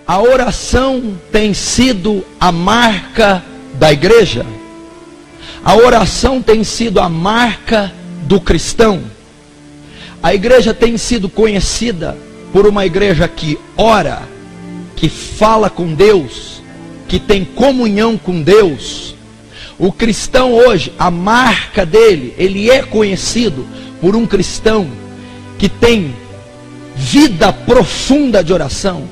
A oração tem sido a marca da igreja. A oração tem sido a marca do cristão. A igreja tem sido conhecida por uma igreja que ora, que fala com Deus, que tem comunhão com Deus. O cristão hoje, a marca dele, ele é conhecido por um cristão que tem vida profunda de oração.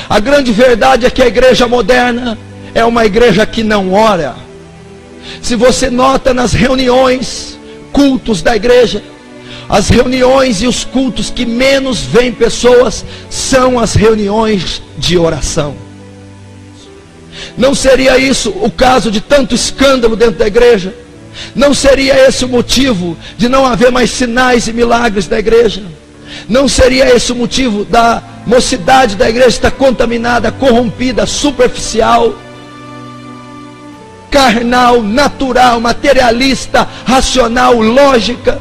A grande verdade é que a igreja moderna é uma igreja que não ora. Se você nota nas reuniões, cultos da igreja, as reuniões e os cultos que menos vêm pessoas são as reuniões de oração. Não seria isso o caso de tanto escândalo dentro da igreja? Não seria esse o motivo de não haver mais sinais e milagres da igreja? Não seria esse o motivo da mocidade da igreja estar contaminada, corrompida, superficial, carnal, natural, materialista, racional, lógica?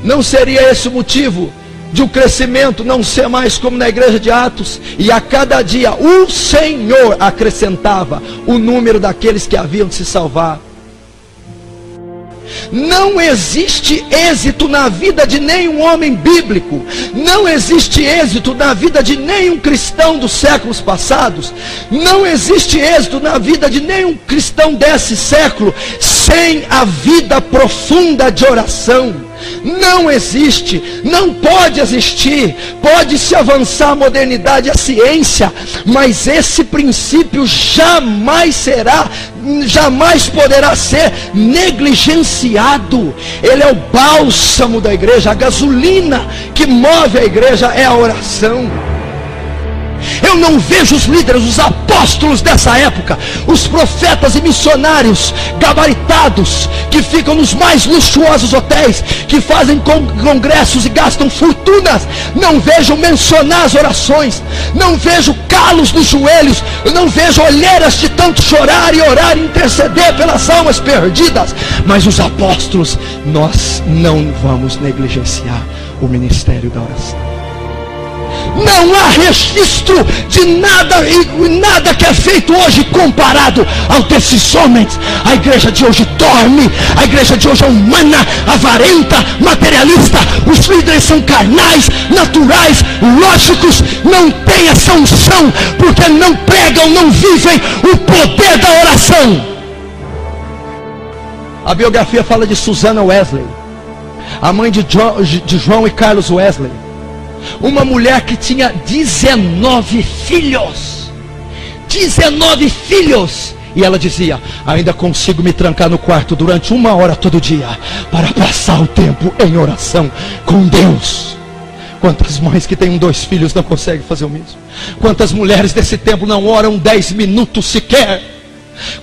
Não seria esse o motivo de o crescimento não ser mais como na igreja de Atos? E a cada dia o Senhor acrescentava o número daqueles que haviam de se salvar. Não existe êxito na vida de nenhum homem bíblico, não existe êxito na vida de nenhum cristão dos séculos passados, não existe êxito na vida de nenhum cristão desse século sem a vida profunda de oração. Não existe, não pode existir. Pode-se avançar a modernidade e a ciência, mas esse princípio jamais poderá ser negligenciado. Ele é o bálsamo da igreja, a gasolina que move a igreja é a oração. Eu não vejo os líderes, os apóstolos dessa época, os profetas e missionários gabaritados, que ficam nos mais luxuosos hotéis, que fazem congressos e gastam fortunas. Não vejo mencionar as orações, não vejo calos nos joelhos, não vejo olheiras de tanto chorar e orar e interceder pelas almas perdidas. Mas os apóstolos, nós não vamos negligenciar o ministério da oração. Não há registro de nada, e nada que é feito hoje comparado ao desses homens. A igreja de hoje dorme, a igreja de hoje é humana, avarenta, materialista. Os líderes são carnais, naturais, lógicos, não têm essa unção, porque não pregam, não vivem o poder da oração. A biografia fala de Susana Wesley, a mãe de João e Carlos Wesley. Uma mulher que tinha 19 filhos. 19 filhos. E ela dizia: ainda consigo me trancar no quarto durante 1 hora todo dia para passar o tempo em oração com Deus. Quantas mães que têm 2 filhos não conseguem fazer o mesmo? Quantas mulheres desse tempo não oram 10 minutos sequer?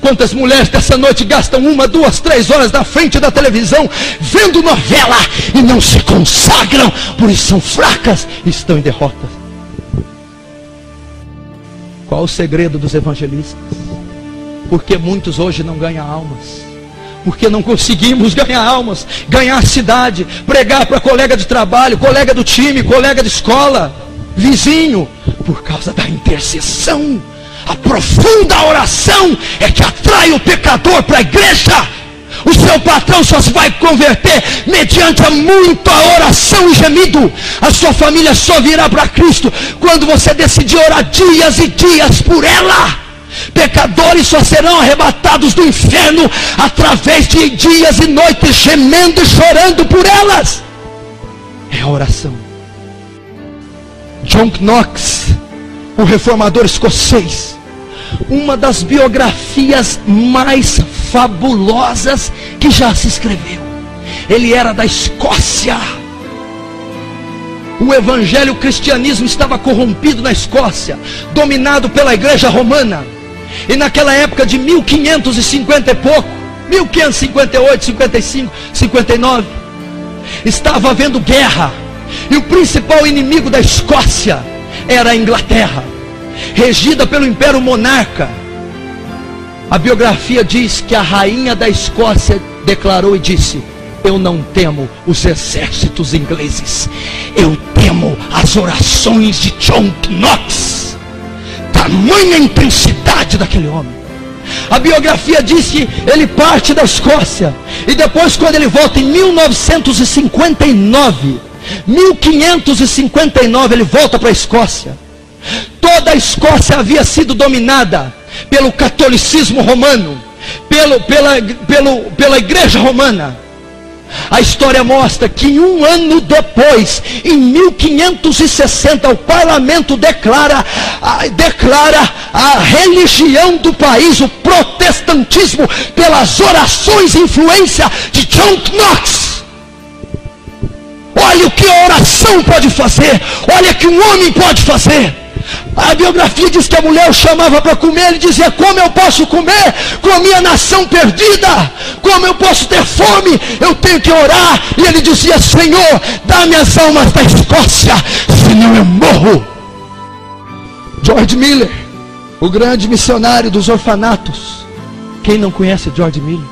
Quantas mulheres dessa noite gastam 1, 2, 3 horas na frente da televisão vendo novela e não se consagram, por isso são fracas e estão em derrota? Qual o segredo dos evangelistas? Porque muitos hoje não ganham almas. Porque não conseguimos ganhar almas, ganhar a cidade, pregar para colega de trabalho, colega do time, colega de escola, vizinho, por causa da intercessão. A profunda oração é que atrai o pecador para a igreja. O seu patrão só se vai converter mediante a muita oração e gemido. A sua família só virá para Cristo quando você decidir orar dias e dias por ela. Pecadores só serão arrebatados do inferno através de dias e noites gemendo e chorando por elas. É a oração. John Knox, o reformador escocês, uma das biografias mais fabulosas que já se escreveu. Ele era da Escócia. O evangelho, o cristianismo estava corrompido na Escócia, dominado pela igreja romana. E naquela época de 1550 e pouco, 1558, 55, 59, estava havendo guerra. E o principal inimigo da Escócia era a Inglaterra, regida pelo Império Monarca. A biografia diz que a rainha da Escócia declarou e disse: Eu não temo os exércitos ingleses, eu temo as orações de John Knox. Tamanha intensidade daquele homem. A biografia diz que ele parte da Escócia, e depois, quando ele volta em 1559, ele volta para a Escócia. Toda a Escócia havia sido dominada pelo catolicismo romano, pela igreja romana. A história mostra que um ano depois, em 1560, o parlamento declara a religião do país, o protestantismo, pelas orações e influência de John Knox. Olha o que a oração pode fazer, olha o que um homem pode fazer. A biografia diz que a mulher o chamava para comer, ele dizia: como eu posso comer com a minha nação perdida? Como eu posso ter fome? Eu tenho que orar. E ele dizia: Senhor, dá-me as almas da Escócia, senão eu morro. George Miller, o grande missionário dos orfanatos. Quem não conhece George Miller?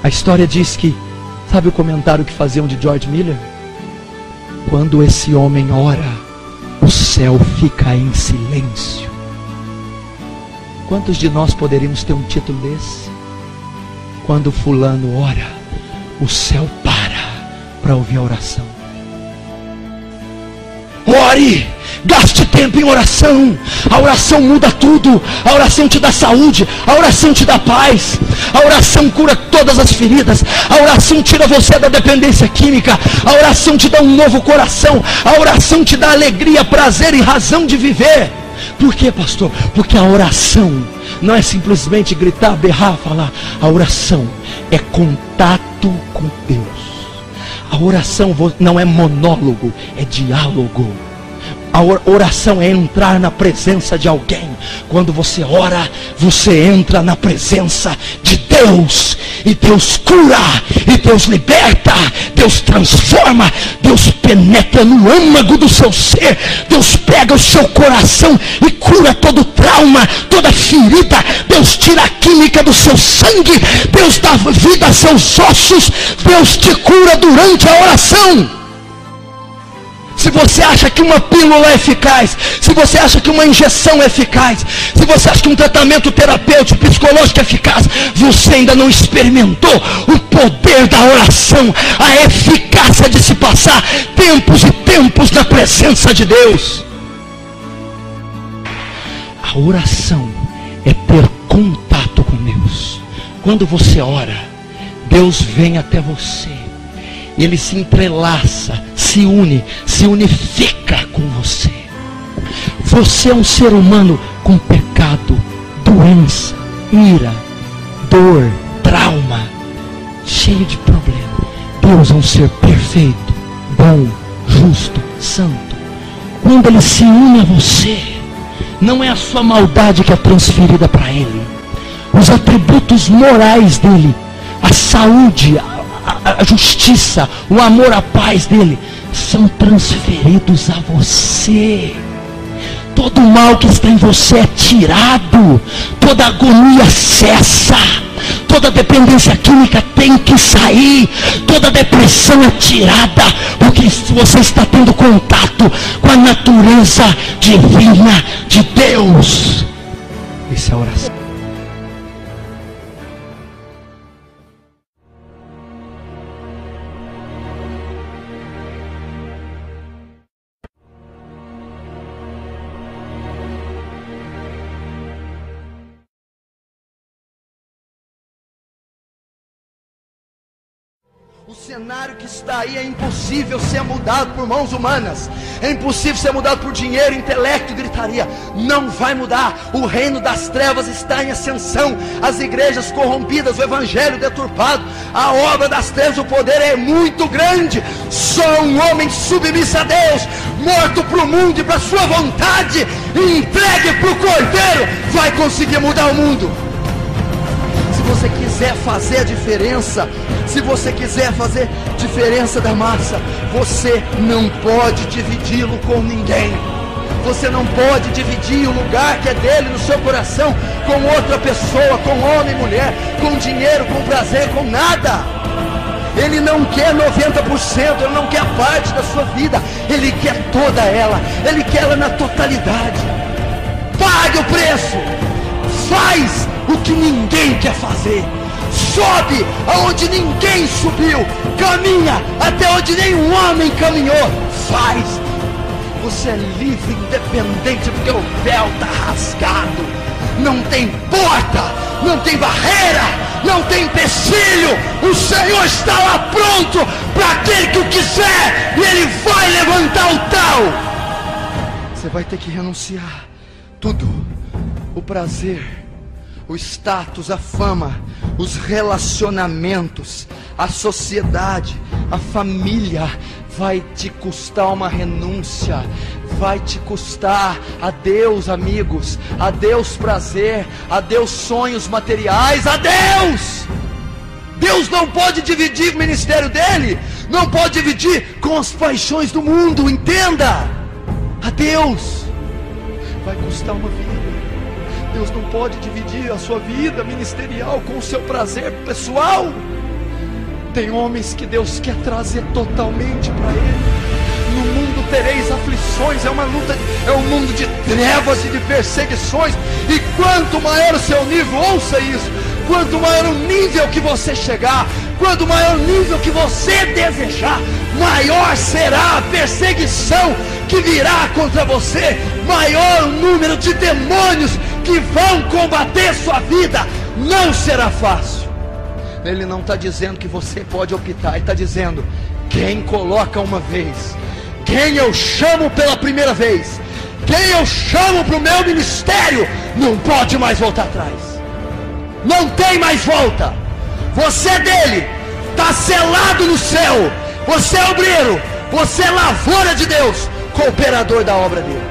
A história diz que, sabe o comentário que faziam de George Miller? Quando esse homem ora, o céu fica em silêncio. Quantos de nós poderíamos ter um título desse? Quando fulano ora, o céu para ouvir a oração. Ore, gaste tempo em oração. A oração muda tudo. A oração te dá saúde, a oração te dá paz, a oração cura todas as feridas, a oração tira você da dependência química, a oração te dá um novo coração, a oração te dá alegria, prazer e razão de viver. Por quê, pastor? Porque a oração não é simplesmente gritar, berrar, falar. A oração é contato com Deus. A oração não é monólogo, é diálogo. A oração é entrar na presença de alguém. Quando você ora, você entra na presença de Deus. E Deus cura, e Deus liberta, Deus transforma, Deus penetra no âmago do seu ser. Deus pega o seu coração e cura todo trauma, toda ferida. Deus tira a química do seu sangue. Deus dá vida a seus ossos. Deus te cura durante a oração. Se você acha que uma pílula é eficaz, se você acha que uma injeção é eficaz, se você acha que um tratamento terapêutico, psicológico é eficaz, você ainda não experimentou o poder da oração, a eficácia de se passar tempos e tempos na presença de Deus. A oração é ter contato com Deus. Quando você ora, Deus vem até você. Ele se entrelaça, se unifica com você. Você é um ser humano com pecado, doença, ira, dor, trauma, cheio de problema. Deus é um ser perfeito, bom, justo, santo. Quando Ele se une a você, não é a sua maldade que é transferida para Ele. Os atributos morais dele, a saúde, a justiça, o amor, a paz dele, são transferidos a você. Todo o mal que está em você é tirado, toda agonia cessa, toda dependência química tem que sair, toda depressão é tirada, porque você está tendo contato com a natureza divina de Deus. Essa é a oração. O cenário que está aí é impossível ser mudado por mãos humanas. É impossível ser mudado por dinheiro, intelecto e gritaria. Não vai mudar. O reino das trevas está em ascensão. As igrejas corrompidas, o evangelho deturpado, a obra das trevas, o poder é muito grande. Só um homem submisso a Deus, morto para o mundo e para a sua vontade, e entregue para o Cordeiro, vai conseguir mudar o mundo. Se você quiser fazer a diferença, se você quiser fazer diferença da massa, você não pode dividi-lo com ninguém. Você não pode dividir o lugar que é dele no seu coração com outra pessoa, com homem e mulher, com dinheiro, com prazer, com nada. Ele não quer 90%, Ele não quer parte da sua vida, Ele quer toda ela, Ele quer ela na totalidade. Pague o preço, faz o que ninguém quer fazer, sobe aonde ninguém subiu, caminha até onde nenhum homem caminhou, faz. Você é livre, independente, porque o véu está rasgado, não tem porta, não tem barreira, não tem empecilho. O Senhor está lá pronto para aquele que o quiser, e Ele vai levantar o tal. Você vai ter que renunciar tudo: o prazer, o status, a fama, os relacionamentos, a sociedade, a família. Vai te custar uma renúncia, vai te custar a Deus, amigos, a Deus prazer, a Deus sonhos materiais, a Deus. Deus não pode dividir o ministério dele, não pode dividir com as paixões do mundo, entenda. A Deus vai custar uma vida. Deus não pode dividir a sua vida ministerial com o seu prazer pessoal. Tem homens que Deus quer trazer totalmente para Ele. No mundo tereis aflições, é uma luta, é um mundo de trevas e de perseguições. E quanto maior o seu nível, ouça isso, quanto maior o nível que você chegar, quanto maior o nível que você desejar, maior será a perseguição que virá contra você, maior o número de demônios que vão combater sua vida. Não será fácil. Ele não está dizendo que você pode optar, Ele está dizendo: quem coloca uma vez, quem eu chamo pela primeira vez, quem eu chamo para o meu ministério, não pode mais voltar atrás, não tem mais volta. Você é dele, está selado no céu, você é obreiro, você é lavoura de Deus, cooperador da obra dele.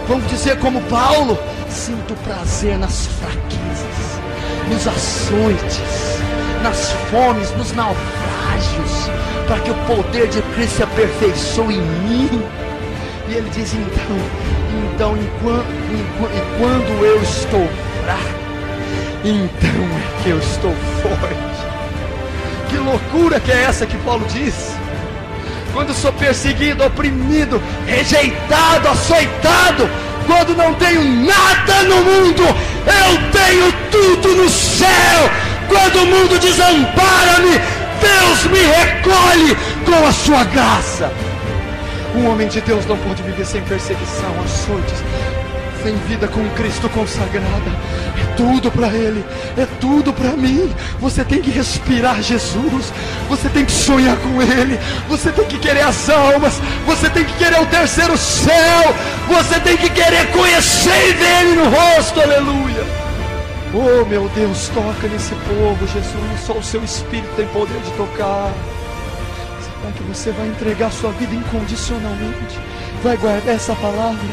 Vamos dizer como Paulo: sinto prazer nas fraquezas, nos açoites, nas fomes, nos naufrágios, para que o poder de Cristo se aperfeiçoe em mim. E ele diz: então quando eu estou fraco, então é que eu estou forte. Que loucura que é essa que Paulo diz? Quando sou perseguido, oprimido, rejeitado, açoitado, quando não tenho nada no mundo, eu tenho tudo no céu. Quando o mundo desampara-me, Deus me recolhe com a sua graça. Um homem de Deus não pode viver sem perseguição, açoites, sem vida com Cristo consagrada. É tudo para Ele, é tudo para mim. Você tem que respirar Jesus, você tem que sonhar com Ele, você tem que querer as almas, você tem que querer o terceiro céu, você tem que querer conhecer Ele no rosto. Aleluia. Oh meu Deus, toca nesse povo, Jesus. Só o seu Espírito tem poder de tocar. Será que você vai entregar sua vida incondicionalmente? Vai guardar essa palavra?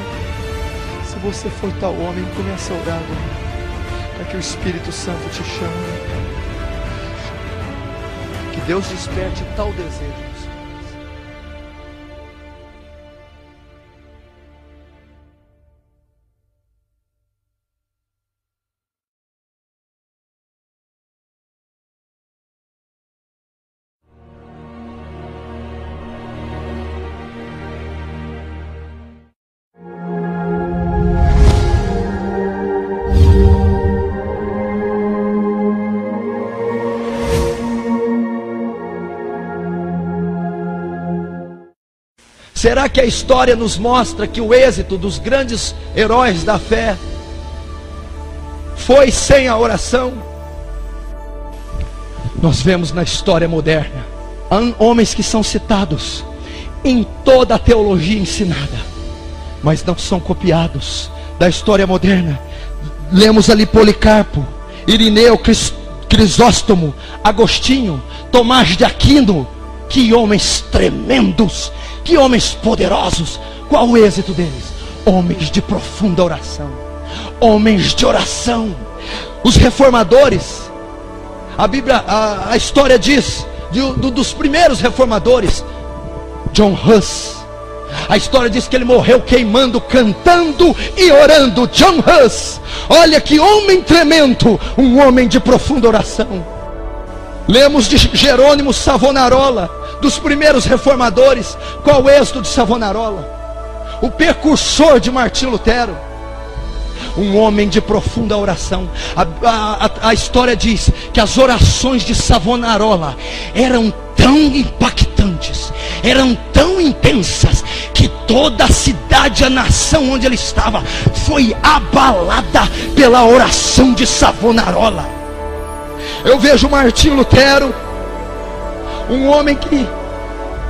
Se você for tal homem, comece a orar agora, para que o Espírito Santo te chame. Que Deus desperte tal desejo. Será que a história nos mostra que o êxito dos grandes heróis da fé foi sem a oração? Nós vemos na história moderna homens que são citados em toda a teologia ensinada, mas não são copiados da história moderna. Lemos ali Policarpo, Irineu, Crisóstomo, Agostinho, Tomás de Aquino. Que homens tremendos, que homens poderosos. Qual o êxito deles? Homens de profunda oração, homens de oração. Os reformadores, a Bíblia, a história diz dos primeiros reformadores, John Huss. A história diz que ele morreu queimando, cantando e orando. John Huss, olha que homem tremendo, um homem de profunda oração. Lemos de Jerônimo Savonarola, dos primeiros reformadores. Qual o êxito de Savonarola? O precursor de Martinho Lutero. Um homem de profunda oração. A história diz que as orações de Savonarola eram tão impactantes, eram tão intensas, que toda a cidade, a nação onde ele estava, foi abalada pela oração de Savonarola. Eu vejo Martinho Lutero, um homem que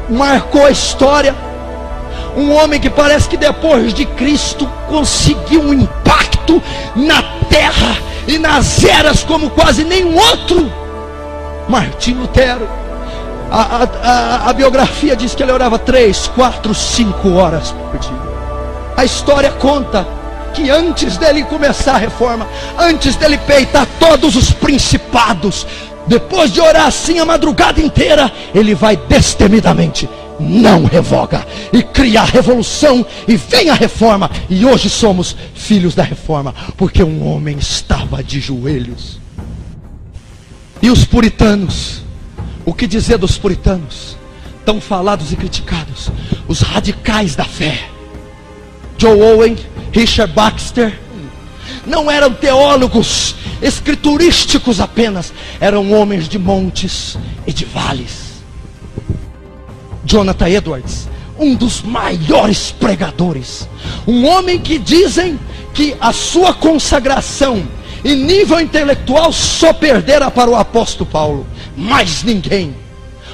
marcou a história, um homem que parece que depois de Cristo conseguiu um impacto na terra e nas eras como quase nenhum outro. Martinho Lutero, a biografia diz que ele orava 3, 4, 5 horas por dia. A história conta que antes dele começar a reforma, antes dele peitar todos os principados, depois de orar assim a madrugada inteira, ele vai destemidamente: não revoga, e cria a revolução, e vem a reforma. E hoje somos filhos da reforma, porque um homem estava de joelhos. E os puritanos, o que dizer dos puritanos? Tão falados e criticados, os radicais da fé. Joe Owen, Richard Baxter, não eram teólogos escriturísticos apenas, eram homens de montes e de vales. Jonathan Edwards, um dos maiores pregadores, um homem que dizem que a sua consagração e nível intelectual só perdera para o apóstolo Paulo, mais ninguém.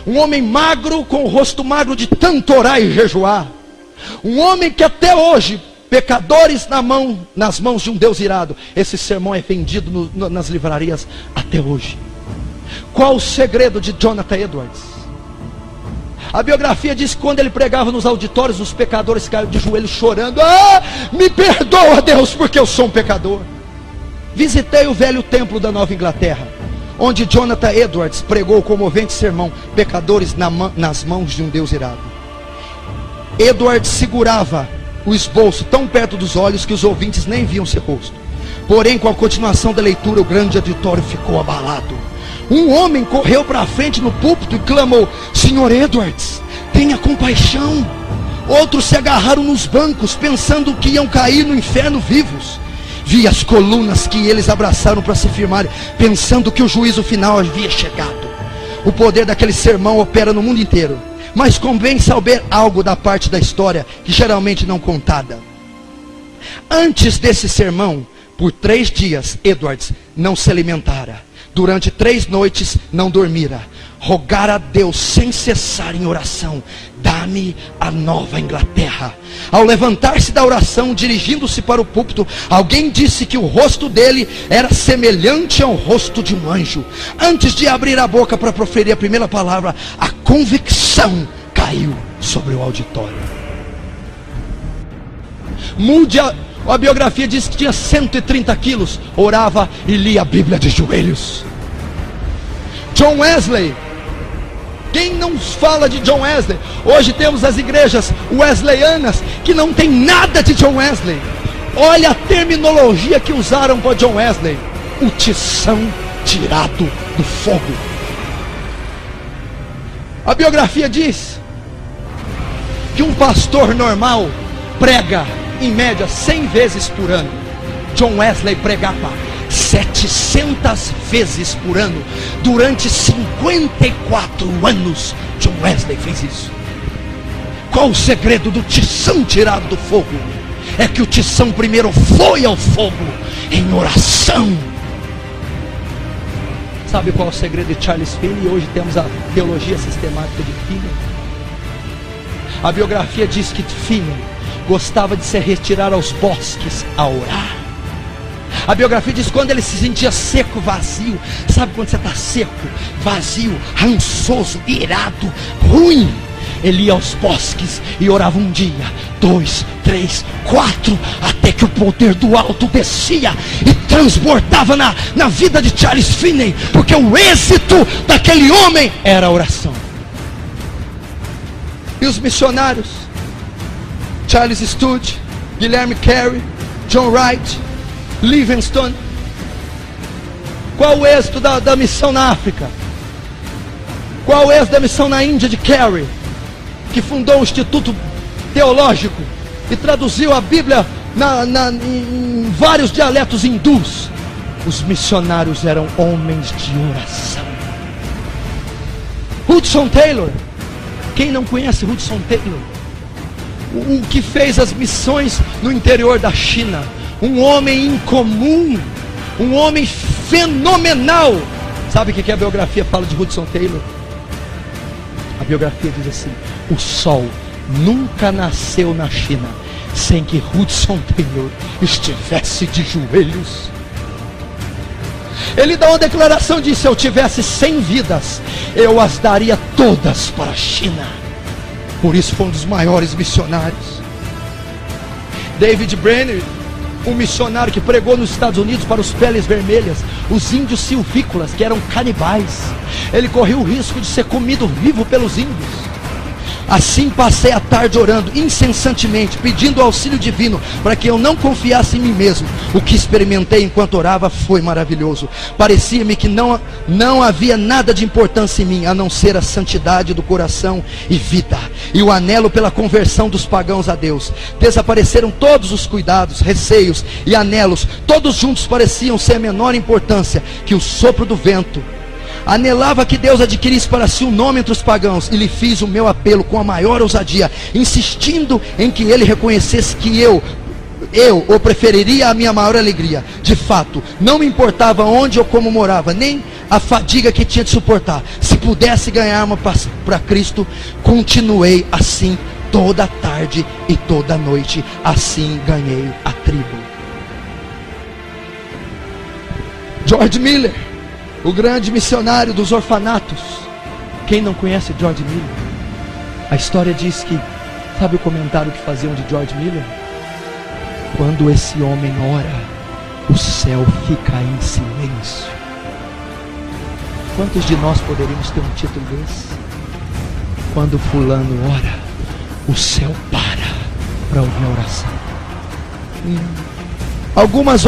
Um homem magro, com o rosto magro de tanto orar e jejuar. Um homem que até hoje, pecadores nas mãos de um Deus irado. Esse sermão é vendido nas livrarias até hoje. Qual o segredo de Jonathan Edwards? A biografia diz que quando ele pregava nos auditórios, os pecadores caíram de joelhos chorando: ah, me perdoa, Deus, porque eu sou um pecador. Visitei o velho templo da Nova Inglaterra, onde Jonathan Edwards pregou o comovente sermão: pecadores nas mãos de um Deus irado. Edwards segurava o esboço tão perto dos olhos que os ouvintes nem viam seu rosto. Porém, com a continuação da leitura, o grande auditório ficou abalado. Um homem correu para a frente no púlpito e clamou: Senhor Edwards, tenha compaixão. Outros se agarraram nos bancos, pensando que iam cair no inferno vivos. Vi as colunas que eles abraçaram para se firmarem, pensando que o juízo final havia chegado. O poder daquele sermão opera no mundo inteiro, mas convém saber algo da parte da história que geralmente não contada. Antes desse sermão, por 3 dias, Edwards não se alimentara. Durante 3 noites não dormira. Rogara a Deus sem cessar em oração: dá-me a Nova Inglaterra. Ao levantar-se da oração, dirigindo-se para o púlpito, alguém disse que o rosto dele era semelhante ao rosto de um anjo. Antes de abrir a boca para proferir a primeira palavra, a convicção caiu sobre o auditório. A biografia diz que tinha 130 quilos, orava e lia a Bíblia de joelhos. John Wesley, quem não fala de John Wesley? Hoje temos as igrejas wesleyanas que não tem nada de John Wesley. Olha a terminologia que usaram para John Wesley: o tição tirado do fogo. A biografia diz que um pastor normal prega em média 100 vezes por ano. John Wesley pregava 700 vezes por ano. Durante 54 anos John Wesley fez isso. Qual o segredo do tição tirado do fogo? É que o tição primeiro foi ao fogo em oração. Sabe qual é o segredo de Charles Finney? Hoje temos a teologia sistemática de Finney. A biografia diz que Finney gostava de se retirar aos bosques a orar. A biografia diz que quando ele se sentia seco, vazio. Sabe quando você está seco, vazio, rançoso, irado, ruim? Ele ia aos bosques e orava 1 dia, 2, 3, 4, até que o poder do alto descia e transbordava na vida de Charles Finney, porque o êxito daquele homem era a oração. E os missionários? Charles Studd, Guilherme Carey, John Wright, Livingstone. Qual o êxito da missão na África? Qual é a missão na Índia de Carey, que fundou um instituto teológico e traduziu a Bíblia em vários dialetos hindus? Os missionários eram homens de oração. Hudson Taylor, quem não conhece Hudson Taylor? O que fez as missões no interior da China, um homem incomum, um homem fenomenal. Sabe o que a biografia fala de Hudson Taylor? A biografia diz assim: o sol nunca nasceu na China sem que Hudson Taylor estivesse de joelhos. Ele dá uma declaração de: se eu tivesse 100 vidas, eu as daria todas para a China. Por isso foi um dos maiores missionários. David Brainerd, um missionário que pregou nos Estados Unidos para os peles vermelhas, os índios silvícolas, que eram canibais. Ele correu o risco de ser comido vivo pelos índios. Assim passei a tarde orando incessantemente, pedindo auxílio divino, para que eu não confiasse em mim mesmo. O que experimentei enquanto orava foi maravilhoso. Parecia-me que não havia nada de importância em mim, a não ser a santidade do coração e vida, e o anelo pela conversão dos pagãos a Deus. Desapareceram todos os cuidados, receios e anelos, todos juntos pareciam ser a menor importância que o sopro do vento. Anelava que Deus adquirisse para si um nome entre os pagãos, e lhe fiz o meu apelo com a maior ousadia, insistindo em que ele reconhecesse que eu o preferiria a minha maior alegria. De fato, não me importava onde ou como morava, nem a fadiga que tinha de suportar. Se pudesse ganhar uma para Cristo, continuei assim toda a tarde e toda a noite. Assim ganhei a tribo. George Miller, o grande missionário dos orfanatos. Quem não conhece George Miller? A história diz que, sabe o comentário que faziam de George Miller? Quando esse homem ora, o céu fica em silêncio. Quantos de nós poderíamos ter um título desse? Quando fulano ora, o céu para ouvir a oração. Algumas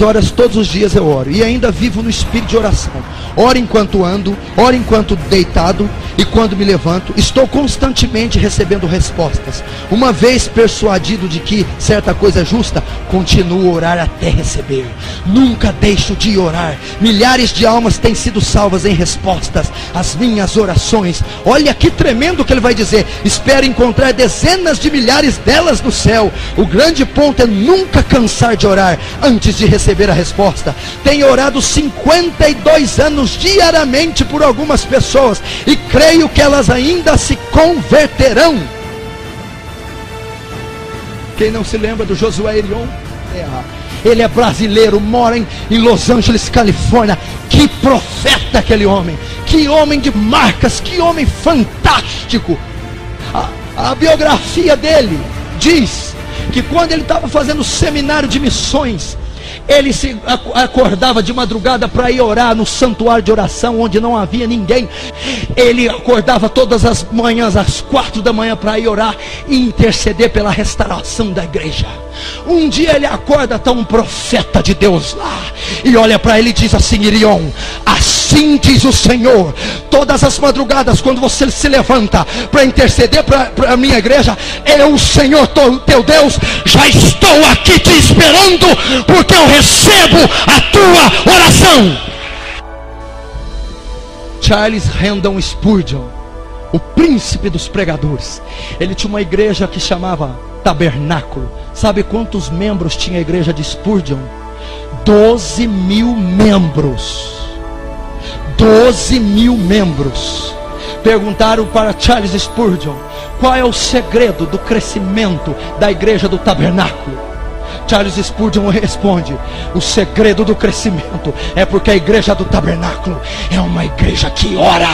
horas todos os dias eu oro, e ainda vivo no espírito de oração. Oro enquanto ando, oro enquanto deitado, e quando me levanto, estou constantemente recebendo respostas. Uma vez persuadido de que certa coisa é justa, continuo a orar até receber. Nunca deixo de orar. Milhares de almas têm sido salvas em respostas às minhas orações. Olha que tremendo que ele vai dizer: espero encontrar dezenas de milhares delas no céu. O grande ponto é nunca cansar de orar antes de receber a resposta. Tenho orado 52 anos diariamente por algumas pessoas, e creio que elas ainda se converterão. Quem não se lembra do Josué Irion? Ele é brasileiro, mora em Los Angeles, Califórnia. Que profeta aquele homem, que homem de marcas, que homem fantástico. A biografia dele diz que quando ele estava fazendo seminário de missões, ele se acordava de madrugada para ir orar no santuário de oração, onde não havia ninguém. Ele acordava todas as manhãs às 4 da manhã para ir orar e interceder pela restauração da igreja. Um dia ele acorda, está um profeta de Deus lá, e olha para ele e diz assim: Irion, assim diz o Senhor, todas as madrugadas quando você se levanta para interceder para a minha igreja, eu, o Senhor teu Deus, já estou aqui te esperando, porque eu recebo a tua oração. Charles Haddon Spurgeon, o príncipe dos pregadores, ele tinha uma igreja que chamava Tabernáculo. Sabe quantos membros tinha a igreja de Spurgeon? 12 mil membros. 12 mil membros. Perguntaram para Charles Spurgeon: qual é o segredo do crescimento da igreja do Tabernáculo? Charles Spurgeon responde: o segredo do crescimento é porque a igreja do Tabernáculo é uma igreja que ora,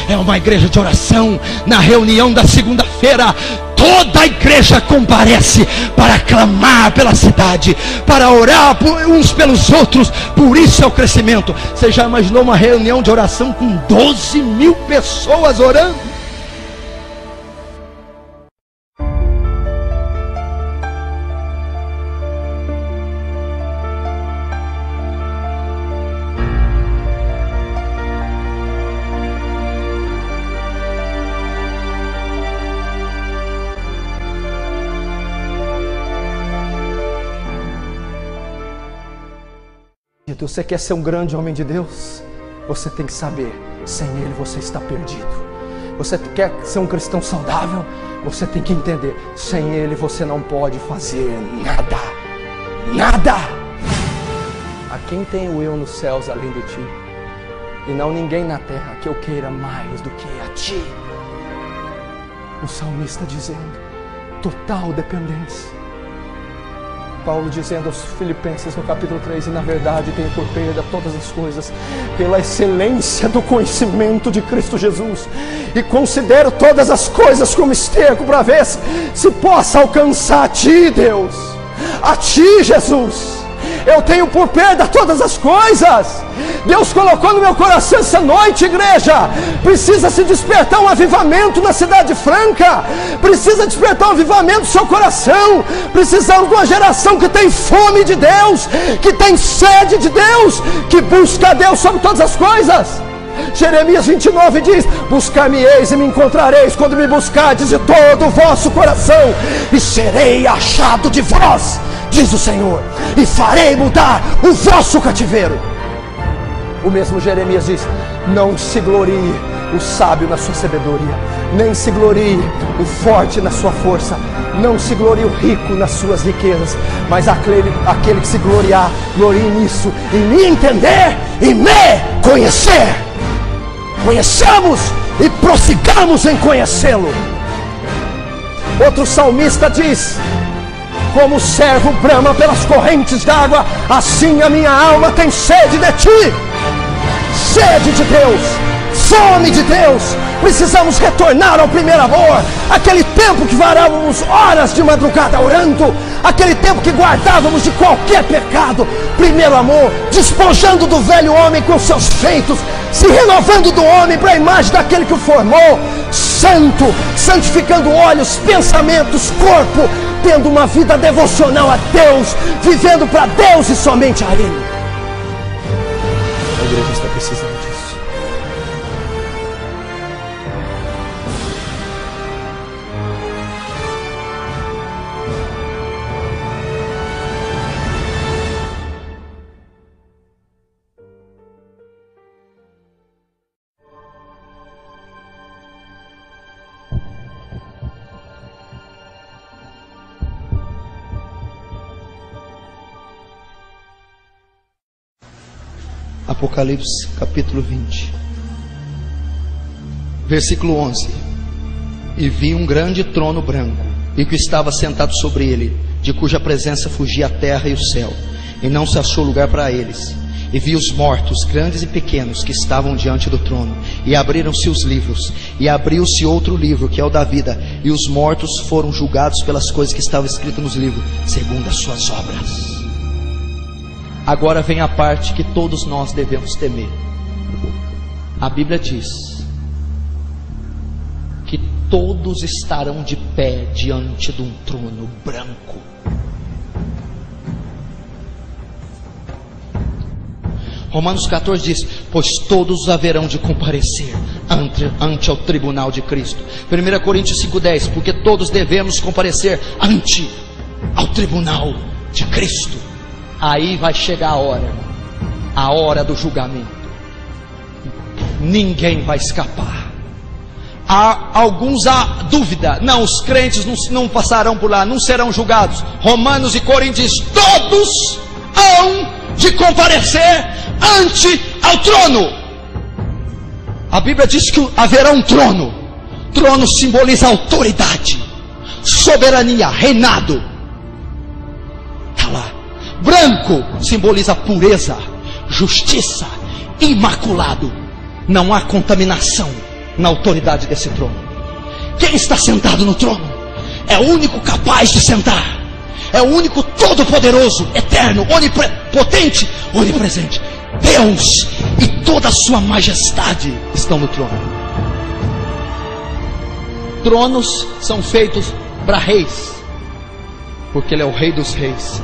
é uma igreja de oração. Na reunião da segunda-feira, toda a igreja comparece para clamar pela cidade, para orar uns pelos outros. Por isso é o crescimento. Você já imaginou uma reunião de oração com 12 mil pessoas orando? perdido. Você quer ser um grande homem de Deus? Você tem que saber, sem Ele você está perdido. Você quer ser um cristão saudável? Você tem que entender, sem Ele você não pode fazer nada. Nada! A quem tenho eu nos céus além de ti? E não ninguém na terra que eu queira mais do que a ti. O salmista dizendo, total dependência. Paulo dizendo aos Filipenses no capítulo 3, e na verdade tenho por perda todas as coisas, pela excelência do conhecimento de Cristo Jesus, e considero todas as coisas como esterco para ver se possa alcançar a ti, Deus, a ti, Jesus. Eu tenho por perda todas as coisas. Deus colocou no meu coração essa noite, igreja. Precisa se despertar um avivamento na Cidade Franca. Precisa despertar um avivamento no seu coração. Precisamos de uma geração que tem fome de Deus, que tem sede de Deus, que busca a Deus sobre todas as coisas. Jeremias 29 diz, buscar-me-eis e me encontrareis quando me buscardes de todo o vosso coração, e serei achado de vós, diz o Senhor, e farei mudar o vosso cativeiro. O mesmo Jeremias diz, não se glorie o sábio na sua sabedoria, nem se glorie o forte na sua força, não se glorie o rico nas suas riquezas, mas aquele que se gloriar, glorie nisso, em me entender e me conhecer. Conheçamos e prossigamos em conhecê-lo. Outro salmista diz, como o servo brama pelas correntes d'água, assim a minha alma tem sede de ti. Sede de Deus, fome de Deus. Precisamos retornar ao primeiro amor, aquele tempo que varávamos horas de madrugada orando, aquele tempo que guardávamos de qualquer pecado. Primeiro amor, despojando do velho homem com seus feitos, se renovando do homem para a imagem daquele que o formou, santo, santificando olhos, pensamentos, corpo, tendo uma vida devocional a Deus, vivendo para Deus e somente a Ele. A igreja está precisando disso. Apocalipse capítulo 20, versículo 11. E vi um grande trono branco, e que estava sentado sobre ele, de cuja presença fugia a terra e o céu, e não se achou lugar para eles. E vi os mortos, grandes e pequenos, que estavam diante do trono, e abriram-se os livros, e abriu-se outro livro, que é o da vida, e os mortos foram julgados pelas coisas que estavam escritas nos livros, segundo as suas obras. Agora vem a parte que todos nós devemos temer. A Bíblia diz que todos estarão de pé diante de um trono branco. Romanos 14 diz, pois todos haverão de comparecer ante ao tribunal de Cristo. 1 Coríntios 5,10, porque todos devemos comparecer ante ao tribunal de Cristo. Aí vai chegar a hora do julgamento. Ninguém vai escapar. Há alguns há dúvida. Não, os crentes não passarão por lá, não serão julgados. Romanos e Coríntios, todos hão de comparecer ante ao trono. A Bíblia diz que haverá um trono. Trono simboliza autoridade, soberania, reinado. Está lá. Branco simboliza pureza, justiça, imaculado. Não há contaminação na autoridade desse trono. Quem está sentado no trono é o único capaz de sentar, é o único todo-poderoso, eterno, onipotente, onipresente. Deus e toda a sua majestade estão no trono. Tronos são feitos para reis, porque Ele é o Rei dos Reis.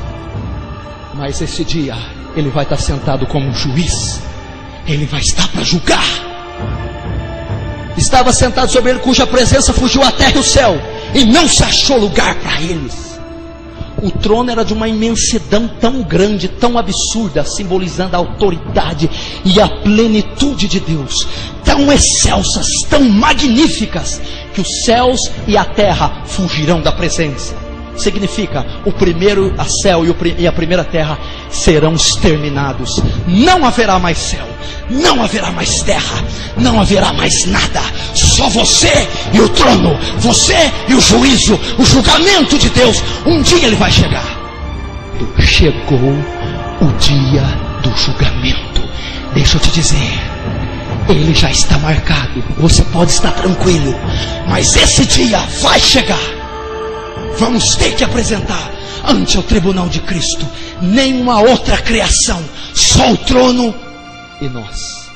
Mas esse dia Ele vai estar sentado como um juiz. Ele vai estar para julgar. Estava sentado sobre ele, cuja presença fugiu a terra e o céu, e não se achou lugar para eles. O trono era de uma imensidão tão grande, tão absurda, simbolizando a autoridade e a plenitude de Deus, tão excelsas, tão magníficas, que os céus e a terra fugirão da presença. Significa, o primeiro céu e a primeira terra serão exterminados. Não haverá mais céu, não haverá mais terra, não haverá mais nada. Só você e o trono, você e o juízo, o julgamento de Deus. Um dia ele vai chegar. Chegou o dia do julgamento. Deixa eu te dizer, ele já está marcado. Você pode estar tranquilo, mas esse dia vai chegar. Vamos ter que apresentar ante o tribunal de Cristo. Nenhuma outra criação, só o trono e nós.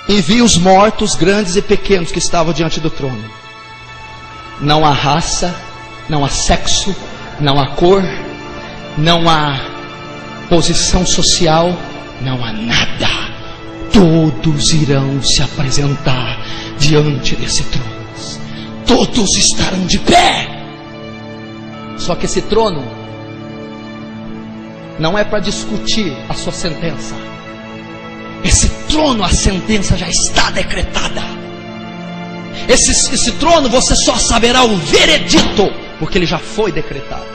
E vi os mortos, grandes e pequenos, que estavam diante do trono. Não há raça, não há sexo, não há cor, não há posição social, não há nada. Todos irão se apresentar diante desse trono. Todos estarão de pé. Só que esse trono não é para discutir a sua sentença. Esse trono, a sentença já está decretada. Esse trono você só saberá o veredito, porque ele já foi decretado.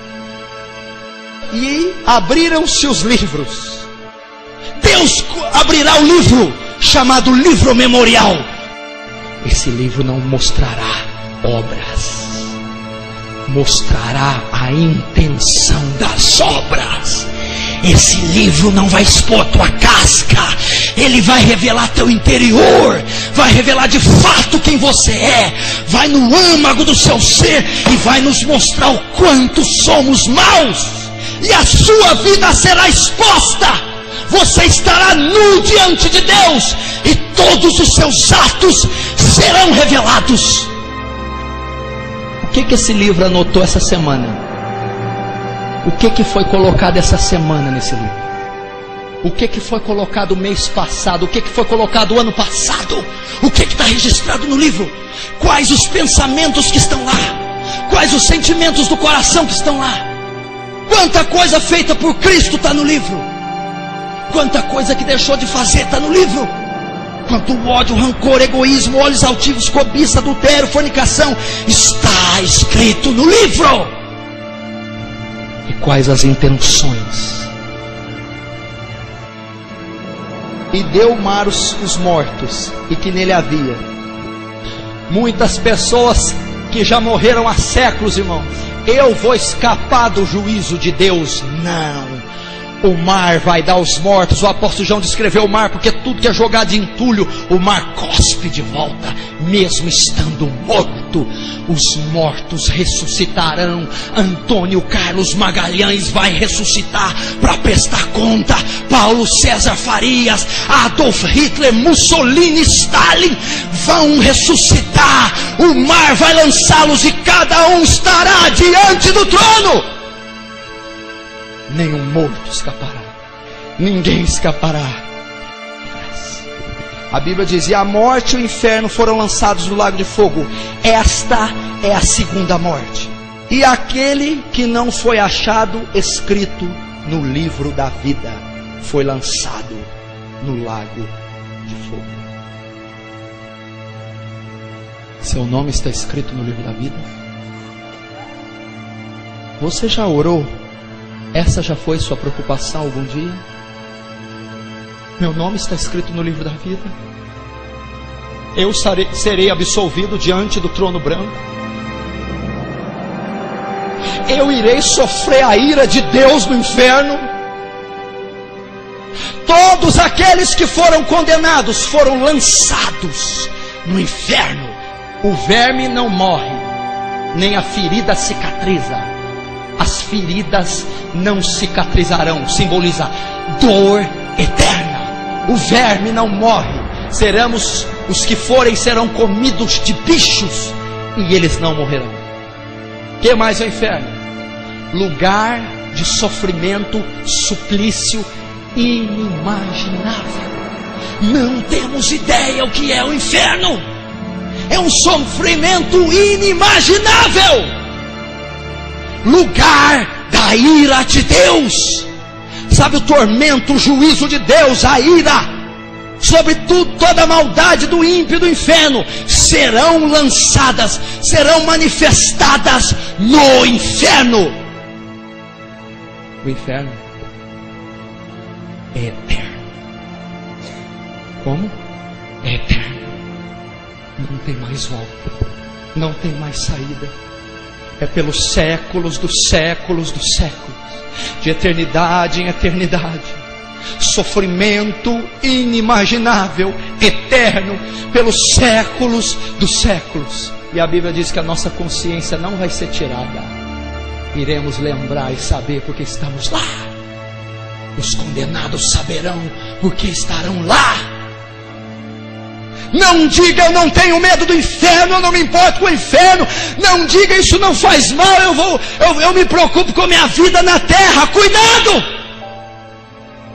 E abriram-se os livros. Deus abrirá o livro chamado livro memorial. Esse livro não mostrará obras, mostrará a intenção das obras. Esse livro não vai expor tua casca, ele vai revelar teu interior, vai revelar de fato quem você é, vai no âmago do seu ser e vai nos mostrar o quanto somos maus, e a sua vida será exposta. Você estará nu diante de Deus e todos os seus atos serão revelados. O que esse livro anotou essa semana? O que foi colocado essa semana nesse livro? O que foi colocado mês passado? O que foi colocado ano passado? O que está registrado no livro? Quais os pensamentos que estão lá? Quais os sentimentos do coração que estão lá? Quanta coisa feita por Cristo está no livro? Quanta coisa que deixou de fazer está no livro? Quanto ódio, rancor, egoísmo, olhos altivos, cobiça, adultério, fornicação está escrito no livro. E quais as intenções? E deu o mar os mortos, e que nele havia muitas pessoas que já morreram há séculos, irmãos. Eu vou escapar do juízo de Deus? Não. O mar vai dar os mortos. O apóstolo João descreveu o mar porque tudo que é jogado em entulho, o mar cospe de volta, mesmo estando morto. Os mortos ressuscitarão. Antônio Carlos Magalhães vai ressuscitar para prestar conta. Paulo César Farias, Adolf Hitler, Mussolini, Stalin vão ressuscitar. O mar vai lançá-los e cada um estará diante do trono. Nenhum morto escapará, ninguém escapará. A Bíblia diz: e a morte e o inferno foram lançados no lago de fogo. Esta é a segunda morte. E aquele que não foi achado escrito no livro da vida foi lançado no lago de fogo. Seu nome está escrito no livro da vida? Você já orou? Essa já foi sua preocupação algum dia? Meu nome está escrito no livro da vida? Eu serei absolvido diante do trono branco? Eu irei sofrer a ira de Deus no inferno? Todos aqueles que foram condenados foram lançados no inferno. O verme não morre, nem a ferida cicatriza. As feridas não cicatrizarão, simboliza dor eterna. O verme não morre. Seremos os que forem, serão comidos de bichos e eles não morrerão. Que mais é o inferno? Lugar de sofrimento, suplício inimaginável. Não temos ideia o que é o inferno. É um sofrimento inimaginável. Lugar da a ira de Deus. Sabe, o tormento, o juízo de Deus, a ira sobre tudo, toda a maldade do ímpio e do inferno serão lançadas, serão manifestadas no inferno. O inferno é eterno. Como? É eterno. Não tem mais volta, não tem mais saída. É pelos séculos dos séculos dos séculos, de eternidade em eternidade. Sofrimento inimaginável, eterno, pelos séculos dos séculos. E a Bíblia diz que a nossa consciência não vai ser tirada. Iremos lembrar e saber porque estamos lá. Os condenados saberão porque estarão lá. Não diga: eu não tenho medo do inferno, eu não me importo com o inferno. Não diga: isso não faz mal, eu me preocupo com a minha vida na terra. Cuidado!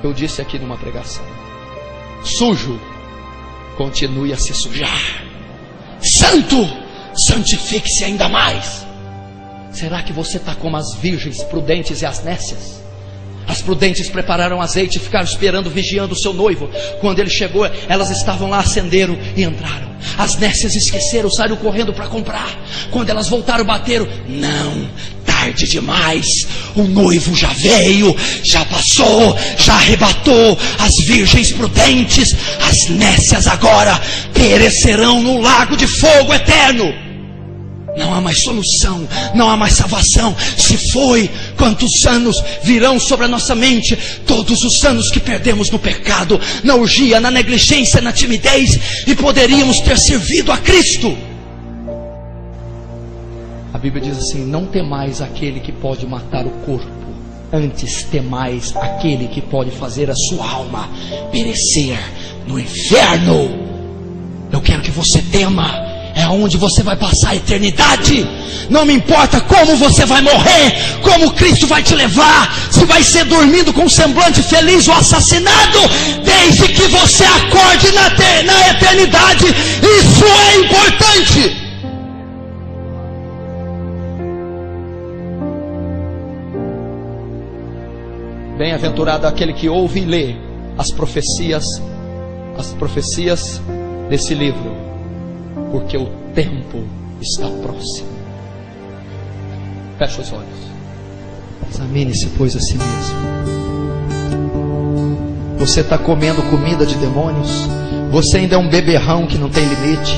Eu disse aqui numa pregação: sujo, continue a se sujar. Santo, santifique-se ainda mais. Será que você está como as virgens prudentes e as nécias? As prudentes prepararam azeite e ficaram esperando, vigiando o seu noivo. Quando ele chegou, elas estavam lá, acenderam e entraram. As nécias esqueceram, saíram correndo para comprar. Quando elas voltaram, bateram: não, tarde demais, o noivo já veio, já passou, já arrebatou. As virgens prudentes, as nécias agora perecerão no lago de fogo eterno. Não há mais solução, não há mais salvação. Se foi, quantos anos virão sobre a nossa mente? Todos os anos que perdemos no pecado, na orgia, na negligência, na timidez, e poderíamos ter servido a Cristo. A Bíblia diz assim: não temais aquele que pode matar o corpo, antes temais aquele que pode fazer a sua alma perecer no inferno. Eu quero que você tema. É onde você vai passar a eternidade. Não me importa como você vai morrer, como Cristo vai te levar, se vai ser dormindo com um semblante feliz ou assassinado, desde que você acorde na eternidade. Isso é importante. Bem-aventurado aquele que ouve e lê as profecias desse livro, porque o tempo está próximo. Feche os olhos. Examine-se, pois, a si mesmo. Você está comendo comida de demônios? Você ainda é um beberrão que não tem limite?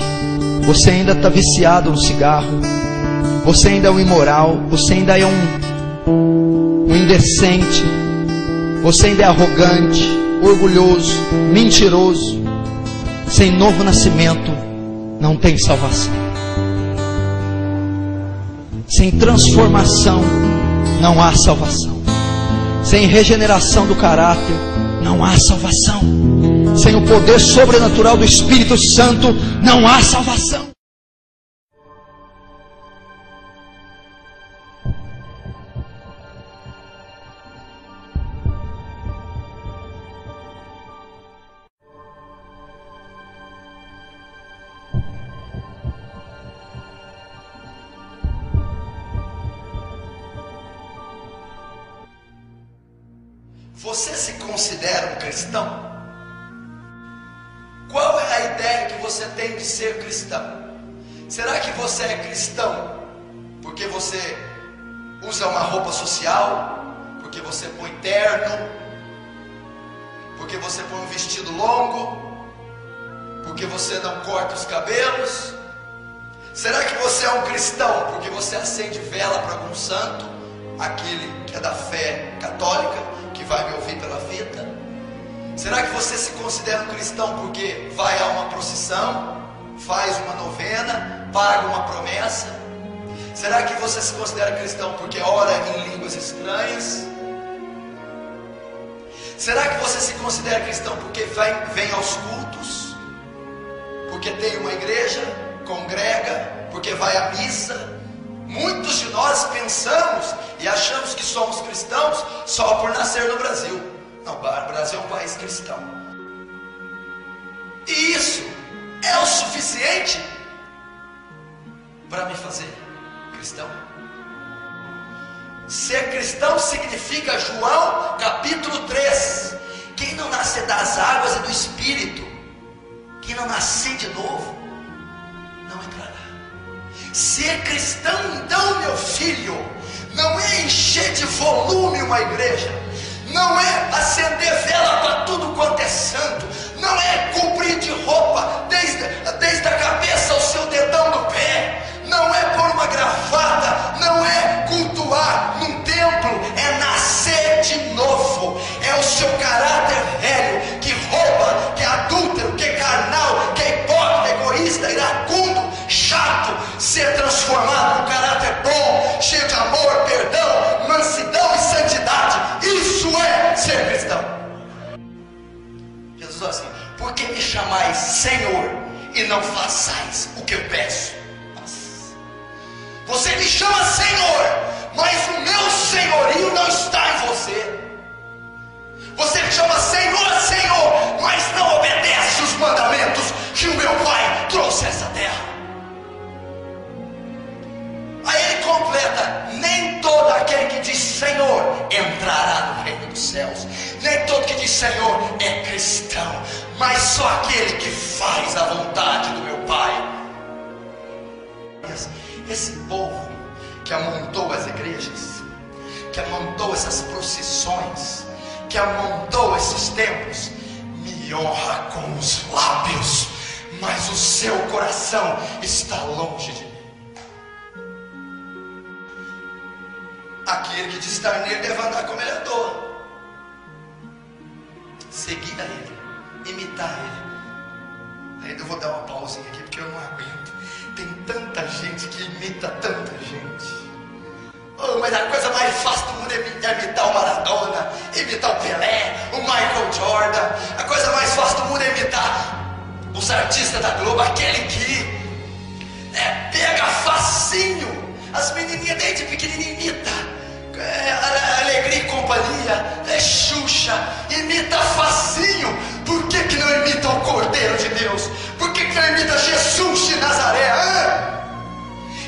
Você ainda está viciado no cigarro? Você ainda é um imoral? Você ainda é um indecente? Você ainda é arrogante, orgulhoso, mentiroso? Sem novo nascimento não tem salvação. Sem transformação não há salvação. Sem regeneração do caráter não há salvação. Sem o poder sobrenatural do Espírito Santo não há salvação. Você se considera um cristão? Qual é a ideia que você tem de ser cristão? Será que você é cristão porque você usa uma roupa social? Porque você põe terno? Porque você põe um vestido longo? Porque você não corta os cabelos? Será que você é um cristão porque você acende vela para algum santo? Aquele que é da fé católica, que vai me ouvir pela vida? Será que você se considera um cristão porque vai a uma procissão, faz uma novena, paga uma promessa? Será que você se considera cristão porque ora em línguas estranhas? Será que você se considera cristão porque vem aos cultos? Porque tem uma igreja, congrega, porque vai à missa? Muitos de nós pensamos e achamos que somos cristãos só por nascer no Brasil. Não, o Brasil é um país cristão. E isso é o suficiente para me fazer cristão? Ser cristão significa, João capítulo 3, quem não nascer das águas e do Espírito, quem não nascer de novo, não entrará. Ser cristão, então, meu filho, não é encher de volume uma igreja, não é acender vela para tudo quanto é santo, não é cobrir de roupa desde a cabeça ao seu dedão do pé, não é pôr uma gravata, não é cultuar num templo, é nascer de novo, é o seu caráter velho, que rouba, que é adúltero, que é carnal, que é hipócrita, egoísta, iracundo, chato, ser transformado num caráter bom, cheio de amor, perdão, mansidão e santidade. Isso é ser cristão. Jesus falou assim: por que me chamais Senhor e não façais o que eu peço? Você me chama Senhor, mas o meu senhorio não está em você. Você me chama Senhor, Senhor, mas não obedece os mandamentos que o meu Pai trouxe a essa terra. Aí ele completa: nem todo aquele que diz Senhor entrará no reino dos céus. Nem todo que diz Senhor é cristão, mas só aquele que faz a vontade do meu Pai. Esse povo que amontou as igrejas, que amontou essas procissões, que amontou esses templos, me honra com os lábios, mas o seu coração está longe de mim. Aquele que diz estar nele deve andar como ele andou, seguir a ele, imitar ele. Ainda vou dar uma pausinha aqui porque eu não aguento. Tem tanta gente que imita tanta gente. Oh, mas a coisa mais fácil do mundo é imitar o Maradona, imitar o Pelé, o Michael Jordan. A coisa mais fácil do mundo é imitar os artistas da Globo, aquele que pega facinho. As menininhas desde pequenininha imita Alegria e Companhia, Xuxa, imita facinho. Por que não imita o Cordeiro de Deus? Por que não imita Jesus de Nazaré?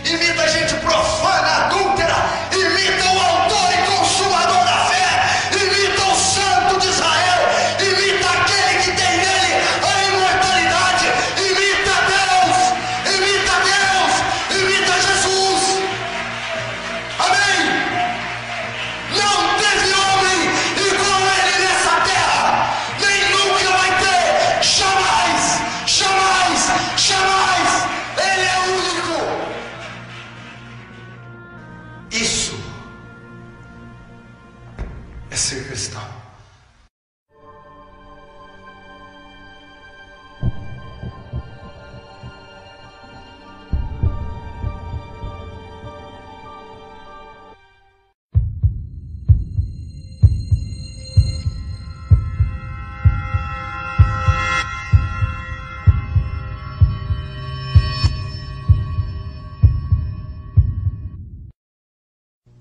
Imita gente profana, adúltera, imita o autor e consumador da fé, imita o santo de Israel, imita aquele que tem nele a imortalidade, imita Deus, imita Jesus. Amém? Não teve homem igual a ele nessa terra, nem nunca vai ter, jamais, jamais, jamais. Ele é o único. Isso é ser cristão.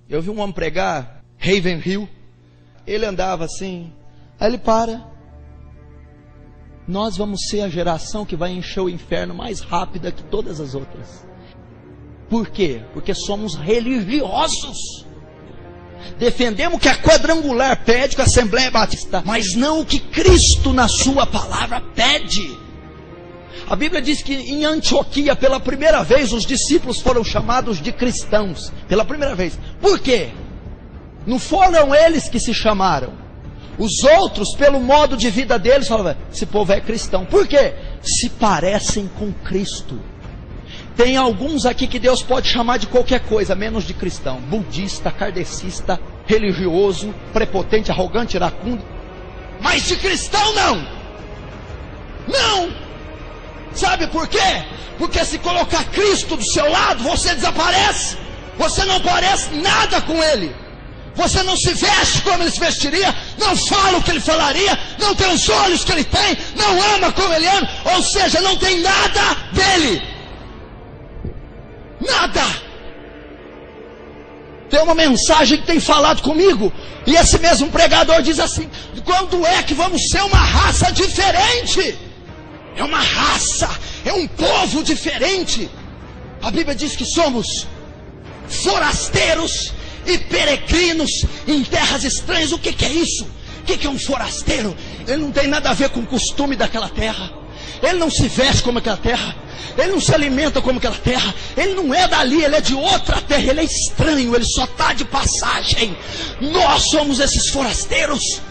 Eu vi um homem pregar, Ravenhill, ele andava assim, aí ele para: nós vamos ser a geração que vai encher o inferno mais rápida que todas as outras. Por quê? Porque somos religiosos, defendemos o que a Quadrangular pede, que a Assembleia Batista, mas não o que Cristo na sua palavra pede. A Bíblia diz que em Antioquia, pela primeira vez, os discípulos foram chamados de cristãos. Pela primeira vez. Por quê? Não foram eles que se chamaram. Os outros, pelo modo de vida deles, falavam: esse povo é cristão. Por quê? Se parecem com Cristo. Tem alguns aqui que Deus pode chamar de qualquer coisa, menos de cristão. Budista, kardecista, religioso, prepotente, arrogante, iracundo. Mas de cristão não. Não. Sabe por quê? Porque se colocar Cristo do seu lado, você desaparece. Você não parece nada com Ele. Você não se veste como Ele se vestiria, não fala o que Ele falaria, não tem os olhos que Ele tem, não ama como Ele ama, ou seja, não tem nada dele. Nada. Tem uma mensagem que tem falado comigo, e esse mesmo pregador diz assim: quando é que vamos ser uma raça diferente? É uma raça, é um povo diferente. A Bíblia diz que somos forasteiros e peregrinos em terras estranhas. O que é isso? O que é um forasteiro? Ele não tem nada a ver com o costume daquela terra. Ele não se veste como aquela terra. Ele não se alimenta como aquela terra. Ele não é dali, ele é de outra terra. Ele é estranho, ele só está de passagem. Nós somos esses forasteiros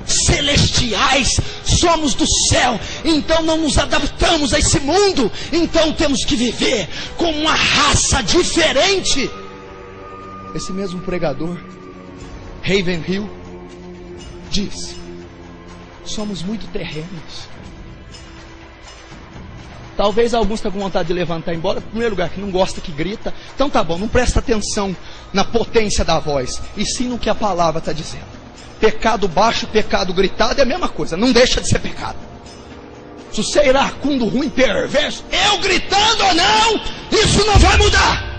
celestiais, somos do céu. Então não nos adaptamos a esse mundo. Então temos que viver como uma raça diferente. Esse mesmo pregador, Ravenhill, diz: somos muito terrenos. Talvez alguns tenham com vontade de levantar e ir embora. Em primeiro lugar, que não gosta que grita. Então tá bom, não presta atenção na potência da voz, e sim no que a palavra está dizendo. Pecado baixo, pecado gritado é a mesma coisa, não deixa de ser pecado. Se você é iracundo, ruim, perverso, eu gritando ou não, isso não vai mudar.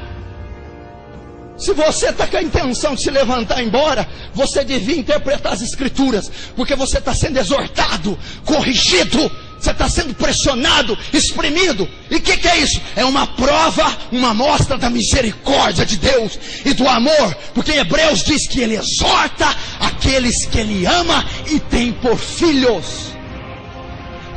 Se você está com a intenção de se levantar e ir embora, você devia interpretar as escrituras, porque você está sendo exortado, corrigido, você está sendo pressionado, exprimido. E o que é isso? É uma prova, uma mostra da misericórdia de Deus e do amor, porque Hebreus diz que Ele exorta aqueles que Ele ama e tem por filhos.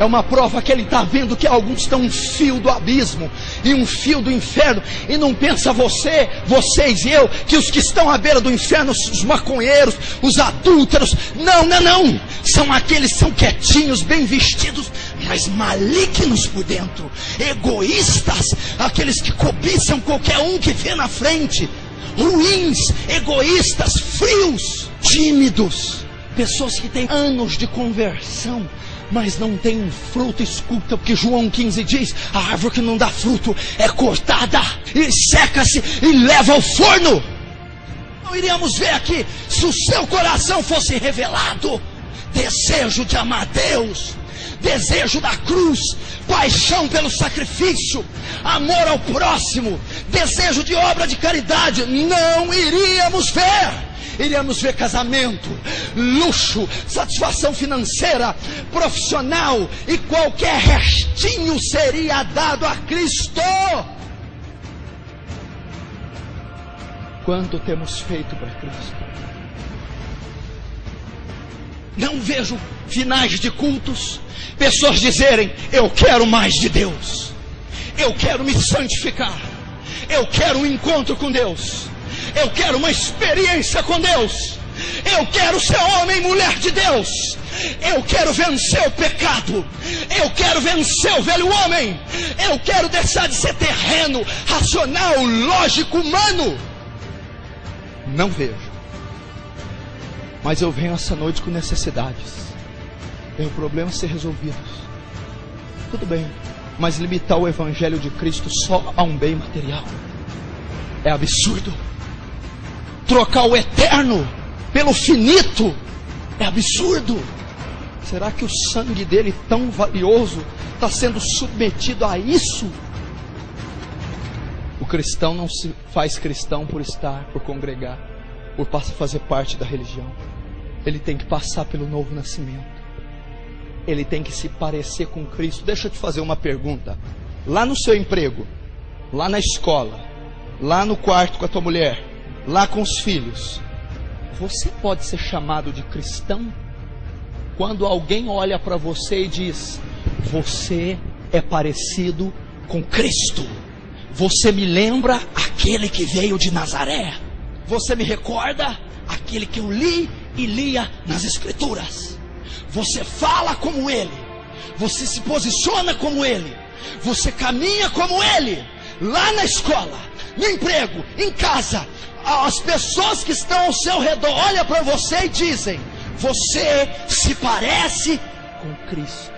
É uma prova que Ele está vendo que alguns estão um fio do abismo e um fio do inferno. E não pensa vocês e eu, que os que estão à beira do inferno, os maconheiros, os adúlteros. Não. São aqueles que são quietinhos, bem vestidos, mas malignos por dentro. Egoístas, aqueles que cobiçam qualquer um que vê na frente. Ruins, egoístas, frios, tímidos. Pessoas que têm anos de conversão, mas não tem um fruto. Escuta o que João 15 diz: a árvore que não dá fruto é cortada e seca-se e leva ao forno. Não iríamos ver aqui, se o seu coração fosse revelado, desejo de amar Deus, desejo da cruz, paixão pelo sacrifício, amor ao próximo, desejo de obra de caridade, não iríamos ver. Iríamos ver casamento, luxo, satisfação financeira, profissional, e qualquer restinho seria dado a Cristo. Quanto temos feito para Cristo? Não vejo finais de cultos, pessoas dizerem: eu quero mais de Deus, eu quero me santificar, eu quero um encontro com Deus, eu quero uma experiência com Deus, eu quero ser homem e mulher de Deus, eu quero vencer o pecado, eu quero vencer o velho homem, eu quero deixar de ser terreno, racional, lógico, humano. Não vejo, mas eu venho essa noite com necessidades. Tenho problemas a ser resolvidos. Tudo bem, mas limitar o evangelho de Cristo só a um bem material é absurdo. Trocar o eterno pelo finito é absurdo. Será que o sangue dele, tão valioso, está sendo submetido a isso? O cristão não se faz cristão por estar, por congregar, por fazer parte da religião. Ele tem que passar pelo novo nascimento. Ele tem que se parecer com Cristo. Deixa eu te fazer uma pergunta. Lá no seu emprego, lá na escola, lá no quarto com a tua mulher, lá com os filhos, você pode ser chamado de cristão? Quando alguém olha para você e diz: você é parecido com Cristo, você me lembra aquele que veio de Nazaré, você me recorda aquele que eu li e lia nas Escrituras, você fala como ele, você se posiciona como ele, você caminha como ele, lá na escola, no emprego, em casa. As pessoas que estão ao seu redor olham para você e dizem: você se parece com Cristo.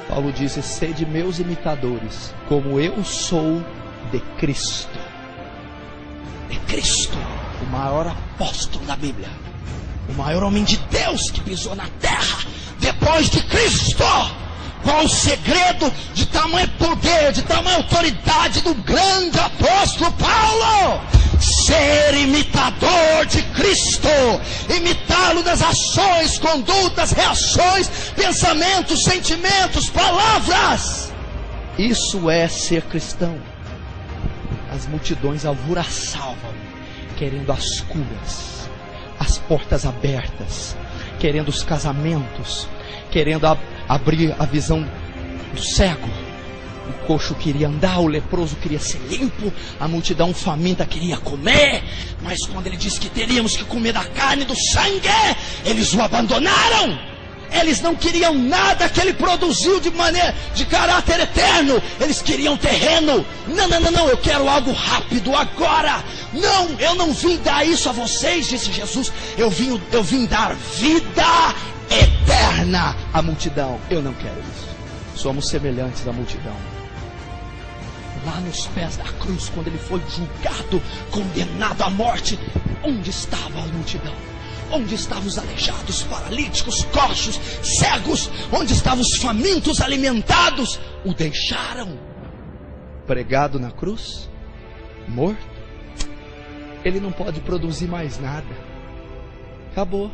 Paulo diz: sede meus imitadores, como eu sou de Cristo. De Cristo, o maior apóstolo da Bíblia, o maior homem de Deus que pisou na terra depois de Cristo. Qual o segredo de tamanho poder, de tamanha autoridade do grande apóstolo Paulo? Ser imitador de Cristo, imitá-lo nas ações, condutas, reações, pensamentos, sentimentos, palavras. Isso é ser cristão. As multidões alvoroçavam querendo as curas, as portas abertas, querendo os casamentos, querendo abrir a visão do cego. O coxo queria andar, o leproso queria ser limpo, a multidão faminta queria comer, mas quando ele disse que teríamos que comer da carne e do sangue, eles o abandonaram. Eles não queriam nada que ele produziu de caráter eterno. Eles queriam terreno. Não, eu quero algo rápido agora. Não, eu não vim dar isso a vocês, disse Jesus. Eu vim dar vida eterna à multidão. Eu não quero isso. Somos semelhantes à multidão. Lá nos pés da cruz, quando ele foi julgado, condenado à morte, onde estava a multidão? Onde estavam os aleijados, paralíticos, coxos, cegos? Onde estavam os famintos alimentados? O deixaram pregado na cruz, morto. Ele não pode produzir mais nada. Acabou.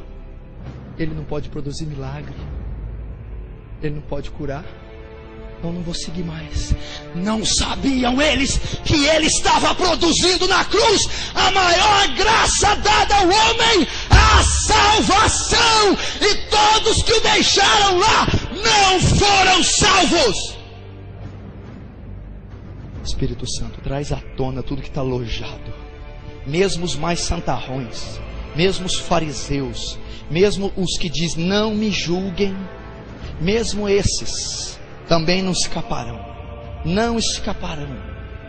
Ele não pode produzir milagre. Ele não pode curar. Eu não vou seguir mais. Não sabiam eles que ele estava produzindo na cruz a maior graça dada ao homem, a salvação. E todos que o deixaram lá não foram salvos. Espírito Santo, traz à tona tudo que está alojado. Mesmo os mais santarrões, mesmo os fariseus, mesmo os que dizem não me julguem, mesmo esses também não escaparão. Não escaparão.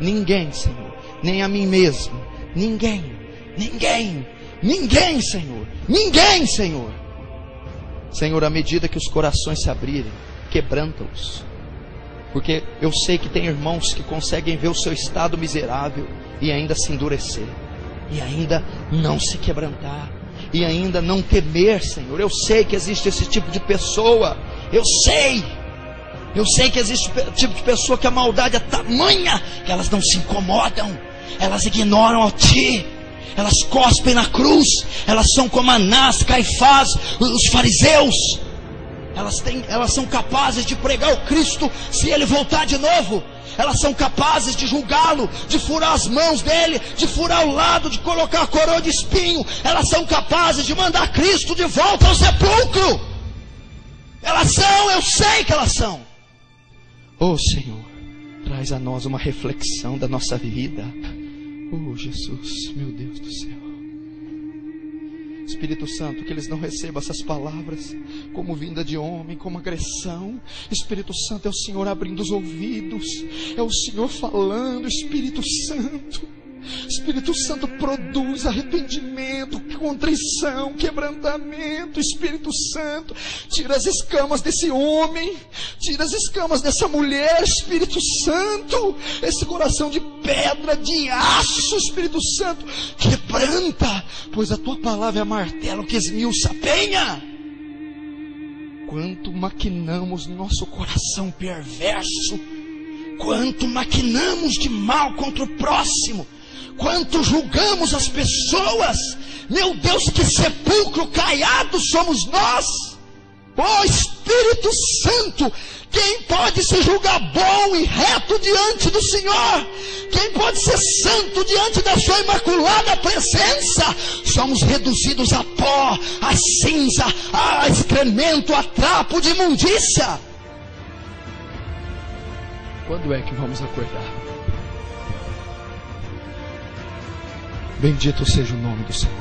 Ninguém, Senhor. Nem a mim mesmo. Ninguém. Ninguém, Senhor. Ninguém, Senhor. Senhor, à medida que os corações se abrirem, quebranta-os. Porque eu sei que tem irmãos que conseguem ver o seu estado miserável e ainda se endurecer. E ainda não se quebrantar. E ainda não temer, Senhor. Eu sei que existe esse tipo de pessoa. Eu sei que existe tipo de pessoa que a maldade é tamanha que elas não se incomodam, elas ignoram a Ti, elas cospem na cruz, elas são como Anás, Caifás, os fariseus. Elas são capazes de pregar o Cristo se Ele voltar de novo. Elas são capazes de julgá-lo, de furar as mãos dele, de furar o lado, de colocar a coroa de espinho. Elas são capazes de mandar Cristo de volta ao sepulcro. Elas são, eu sei que elas são. Oh Senhor, traz a nós uma reflexão da nossa vida. Oh Jesus, meu Deus do céu. Espírito Santo, que eles não recebam essas palavras como vinda de homem, como agressão. Espírito Santo, é o Senhor abrindo os ouvidos, é o Senhor falando. Espírito Santo produz arrependimento, contrição, quebrantamento. Espírito Santo, tira as escamas desse homem, tira as escamas dessa mulher. Espírito Santo, esse coração de pedra, de aço, Espírito Santo, quebranta, pois a Tua palavra é martelo que esmiuça a penha. Quanto maquinamos nosso coração perverso, quanto maquinamos de mal contra o próximo, quanto julgamos as pessoas. Meu Deus, que sepulcro caiado somos nós. Oh Espírito Santo, quem pode se julgar bom e reto diante do Senhor? Quem pode ser santo diante da sua imaculada presença? Somos reduzidos a pó, a cinza, a excremento, a trapo de imundícia. Quando é que vamos acordar? Bendito seja o nome do Senhor.